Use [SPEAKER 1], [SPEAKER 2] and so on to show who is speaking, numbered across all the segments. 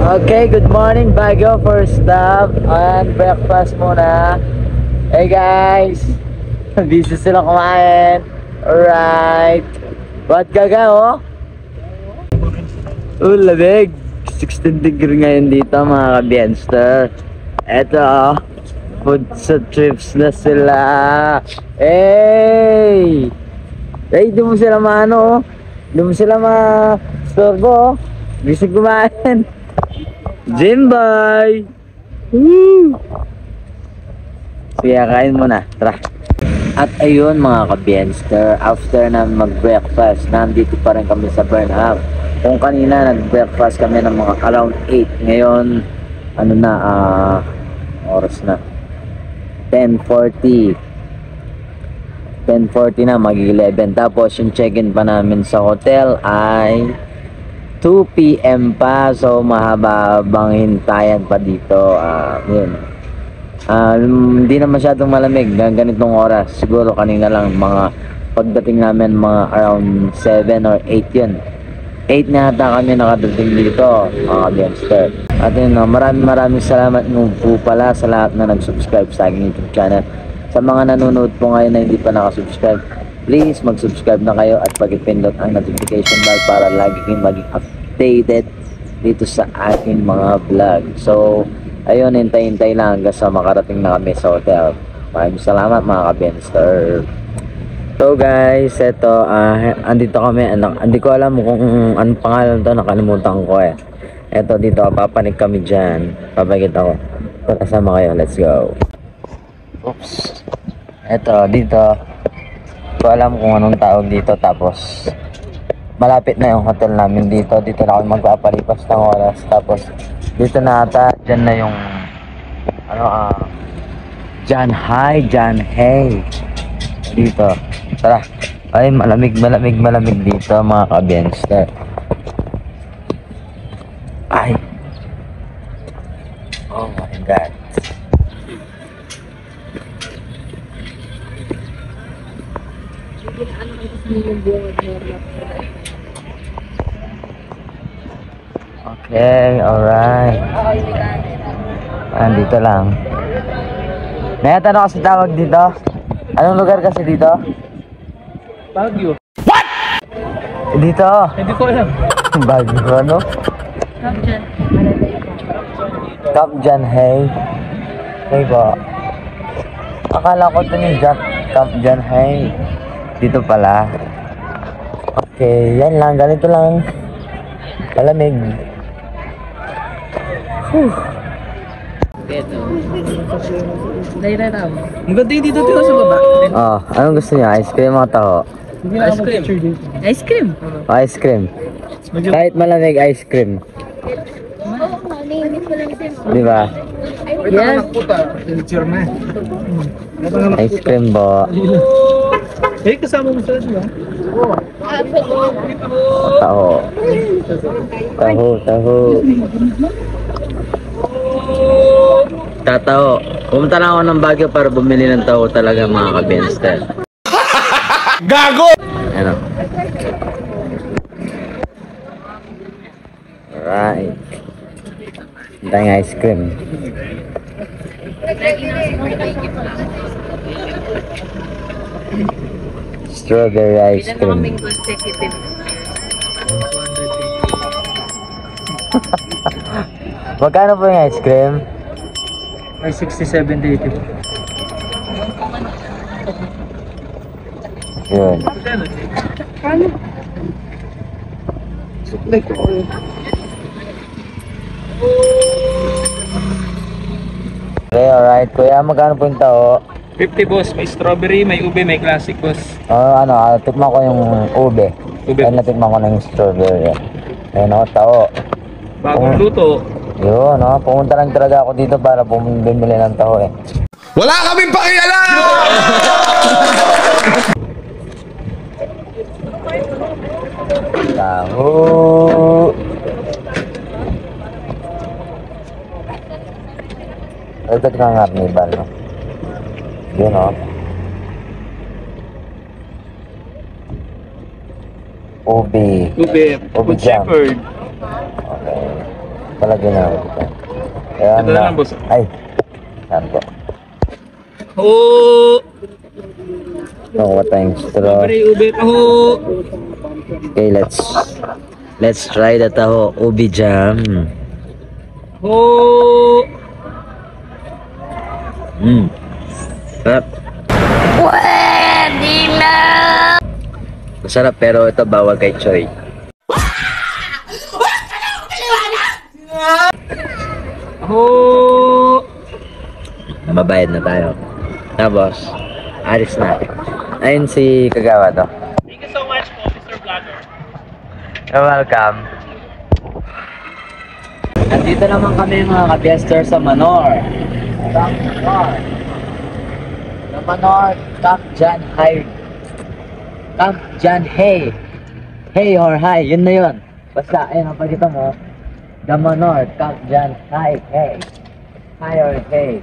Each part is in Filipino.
[SPEAKER 1] Okay, good morning Baguio. First stop and breakfast muna. Hey guys, busy sila kumain. Alright. What gaga oh? Lamig. 16 degree ngayon dito mga ka-Bienster. Eto, food sa trips na sila. Hey! Hey, di mo sila maano oh. Di mo sila ma-storbo oh. Busy kumain. Jimbay! Woo! Sige, kain muna. Tara. At ayun mga ka-Bienster, after na mag-breakfast, nandito pa rin kami sa Burnham. Kung kanina nag-breakfast kami ng mga around 8. Ngayon, ano na, oras na. 10:40. 10:40 na, mag-11. Tapos yung check-in pa namin sa hotel ay 2 PM pa, so mahaba-habang hintayan pa dito. Yun. Hindi na masyadong malamig ganitong oras. Siguro kanina lang mga pagdating namin mga around 7 or 8 yun. 8 na ata kami nakadating dito mga Bienster. At yun, maraming salamat po pala sa lahat na nag-subscribe sa aking YouTube channel. Sa mga nanonood po ngayon na hindi pa nakasubscribe, please mag-subscribe na kayo at pag-ipindot ang notification bell para lagi kayong maging updated dito sa aking mga vlog. So, ayun, hintay-hintay lang hanggang sa makarating na kami sa hotel. Maraming salamat mga ka-Bienster. So guys, eto, andito kami. Hindi ko alam kung anong pangalan to, nakalimutan ko eh. Eto dito, papanik kami dyan. Papagit ako. So, kasama kayo, let's go. Oops. Eto, dito. Ko alam kung anong tawag dito. Tapos malapit na yung hotel namin dito. Dito na ako magpapalipas ng oras. Tapos dito na ata, dyan na yung John High, John Hay dito. Tara. Ay, malamig dito mga ka-Bienster. Ay, oh my god. Okay, alright. Dito lang. Nayatanong kasi tawag dito. Anong lugar kasi dito?
[SPEAKER 2] Baguio.
[SPEAKER 1] What? Dito.
[SPEAKER 2] Hindi ko alam.
[SPEAKER 1] Baguio ano? Camp John Hay. Hay ba? Akala ko ito yung Camp John Hay. Dito pala. Okay, yan lang. Ganito lang. Malamig.
[SPEAKER 2] Maganda yung dito sa baba.
[SPEAKER 1] Anong gusto niya? Ice cream o taho?
[SPEAKER 2] Ice cream. Ice cream.
[SPEAKER 1] Ice cream. Kahit malamig, ice cream. Di ba?
[SPEAKER 2] Yes.
[SPEAKER 1] Ice cream po.
[SPEAKER 2] Eh, kasama mo sila diba?
[SPEAKER 1] Taho. Tataho. Pumunta lang ako ng Baguio para bumili ng taho talaga mga ka-Bienster.
[SPEAKER 3] Gago!
[SPEAKER 1] Ano? Alright. Tayong ice cream. Strawberry ice cream. Magkano po yung ice cream?
[SPEAKER 2] Ay, 67 dito.
[SPEAKER 1] Yun. Okay, alright. Kuya, magkano po yung tao?
[SPEAKER 2] 50 boss, may strawberry, may ube, may classic boss.
[SPEAKER 1] Tikman ko yung ube. Ay, natikman ko na yung strawberry. Ayun o, tao.
[SPEAKER 2] Bagong luto.
[SPEAKER 1] Yun, pumunta lang talaga ako dito para bumili ng taho eh.
[SPEAKER 3] Wala kaming pakialam!
[SPEAKER 1] Taho! Ito ka nga nibal, no? Yun, Ube.
[SPEAKER 2] Ube,
[SPEAKER 1] Ube
[SPEAKER 2] good
[SPEAKER 1] jam.
[SPEAKER 2] shepherd.
[SPEAKER 1] Okay. Palagyan na ako dito. Ayan
[SPEAKER 2] Ito na lang, boss.
[SPEAKER 1] Ay, saan po?
[SPEAKER 2] Oh!
[SPEAKER 1] Nakuha tayong straw.
[SPEAKER 2] Strawberry ube taho.
[SPEAKER 1] Okay, let's try the taho ubi jam.
[SPEAKER 2] Oh!
[SPEAKER 1] Sarap. Masarap pero ito bawal kay Choy.
[SPEAKER 2] Oh!
[SPEAKER 1] Mabayad na tayo. Tapos, alis na. Ayun si Kagawa to.
[SPEAKER 2] Thank you so much po, Mr. Vlogger.
[SPEAKER 1] You're welcome. Nandito naman kami mga ka-bester sa Manor. Sa Manor, Camp John Hay. Camp John Hay. Hey or hi, yun na yun. Basta, ayun ang pagkita mo. The Manor, Camp John Hay. Hey. Hi or hey.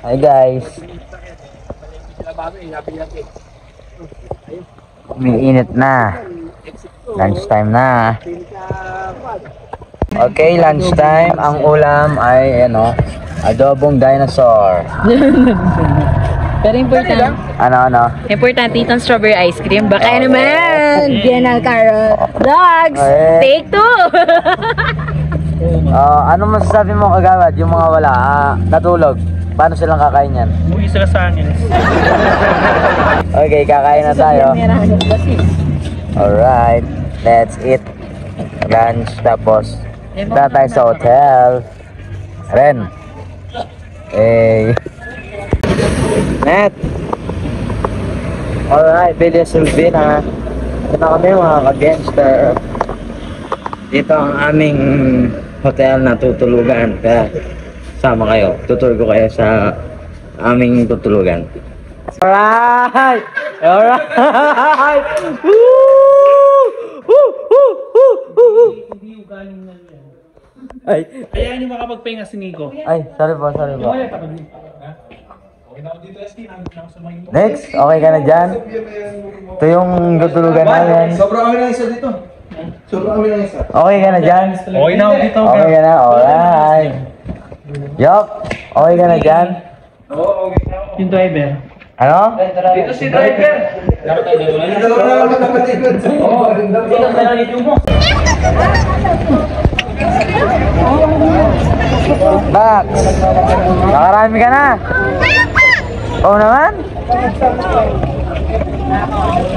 [SPEAKER 1] Hi guys. Umiinit na. Lunchtime na. Okay, lunchtime. Ang ulam ay adobong dinosaur.
[SPEAKER 4] Pero important, importante itong strawberry ice cream. Baka naman, yan ang carrot. Dogs, take two!
[SPEAKER 1] Ano masasabi mo Kagawad? Yung mga wala, natulog. Paano silang kakain yan?
[SPEAKER 2] Umuwi sila sa amin.
[SPEAKER 1] Okay, kakain na tayo. Alright, let's eat lunch. Tapos, punta tayo sa hotel. Ren. Hey. Net. Alright, Bilya Sulvin ha. Ito na kami mga ka-gangster. Dito ang aming hotel na tutulugan. Kaya sama kayo. Tutur ko kayo sa aming tutulugan. Alright! Alright! Woo! Woo! Woo! Woo! Woo! Ay,
[SPEAKER 2] Kaya hindi makapagpahinga si Nico.
[SPEAKER 1] ay, sorry po. Next, okay ka na dyan? Ito yung tutulugan namin.
[SPEAKER 3] Sobrang kami lang isa dito. Sobrang kami lang isa.
[SPEAKER 1] Okay ka na dyan?
[SPEAKER 2] Okay na ako dito.
[SPEAKER 1] Okay ka na? Alright. Yok, okay ka na dyan?
[SPEAKER 2] Yung driver.
[SPEAKER 1] Ano?
[SPEAKER 2] Dito si driver.
[SPEAKER 3] Dalawa na lang magkapatid.
[SPEAKER 1] Max, nakarami ka na? Oo naman?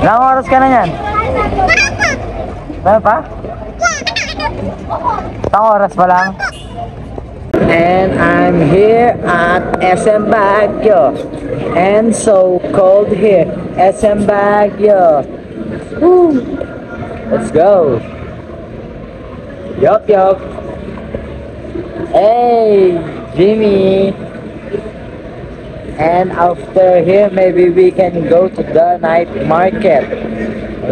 [SPEAKER 1] Ilang oras ka na yan? Meron pa? Isang oras pa lang? And I'm here at SM Baguio. And so cold here. SM Baguio. Woo. Let's go. Yup. Hey, Jimmy. And after here, maybe we can go to the night market.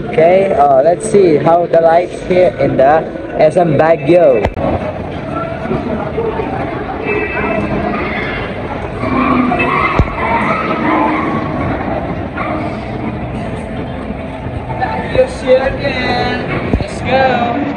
[SPEAKER 1] Okay, let's see how the lights here in the SM Baguio.
[SPEAKER 2] Yes, again. Let's go.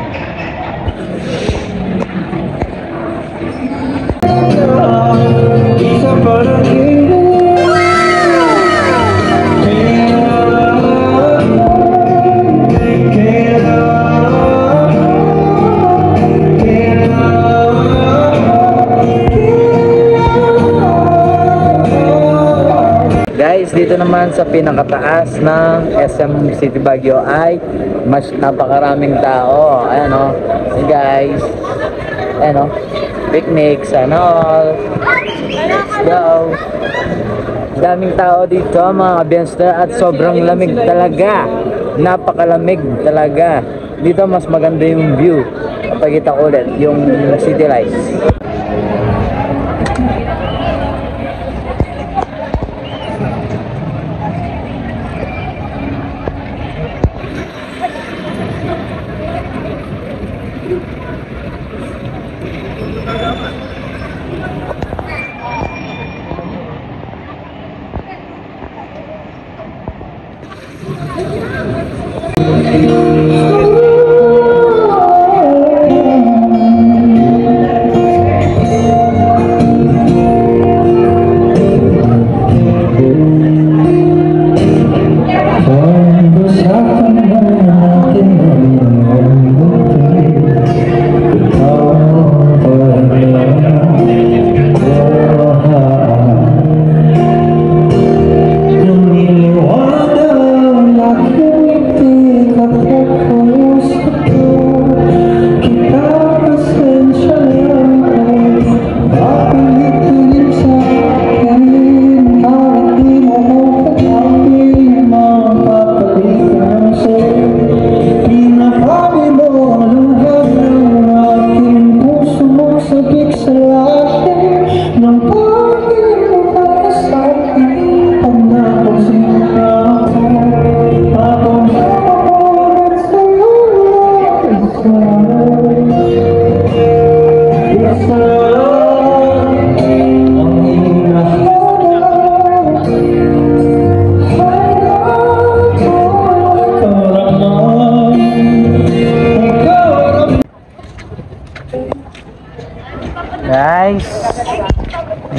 [SPEAKER 1] Guys, dito naman sa pinakataas ng SM City Baguio ay mas napakaraming tao. Ayan o. Hey guys. Ayan o. Picnics and all. Let's go. Daming tao dito mga kabiyanster at sobrang lamig talaga. Napakalamig talaga. Dito mas maganda yung view. Pakita ko ulit yung city lights.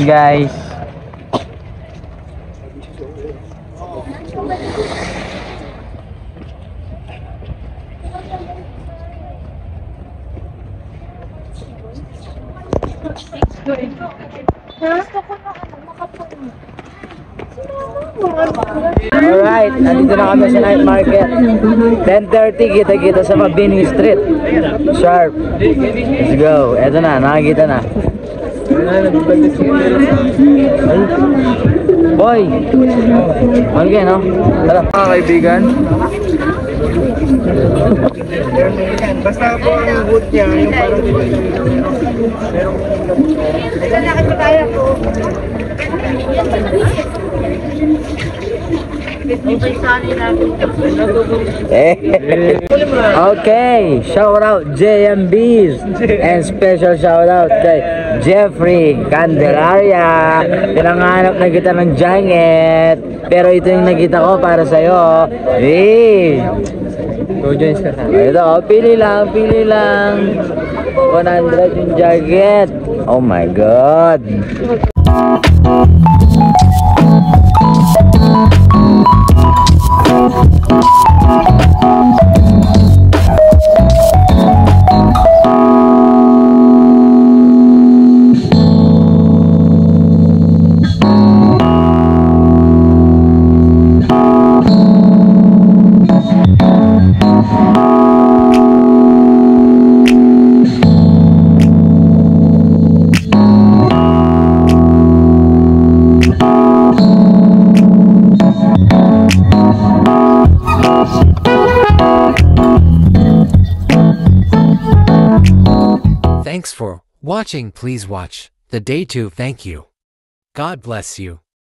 [SPEAKER 1] Guys, alright, nandito na kami sa night market. 10:30, kita-kita sa Mabini Street. Sharp. Let's go. Eto na, nakakita na. Boy! Okay, no? Tara.
[SPEAKER 3] Mga kaibigan. Basta po ang wood niya, yung parang
[SPEAKER 1] Okay, shout out JMBs and special shout out kay Jeffrey Candelaria. Pinanganap na kita ng Giant, pero ito yung nakita ko para sa'yo. Hey! Go joins ka na. Ito, pili lang. 100 yung jacket. Oh my God.
[SPEAKER 5] Thanks for watching. Please watch the day 2. Thank you. God bless you.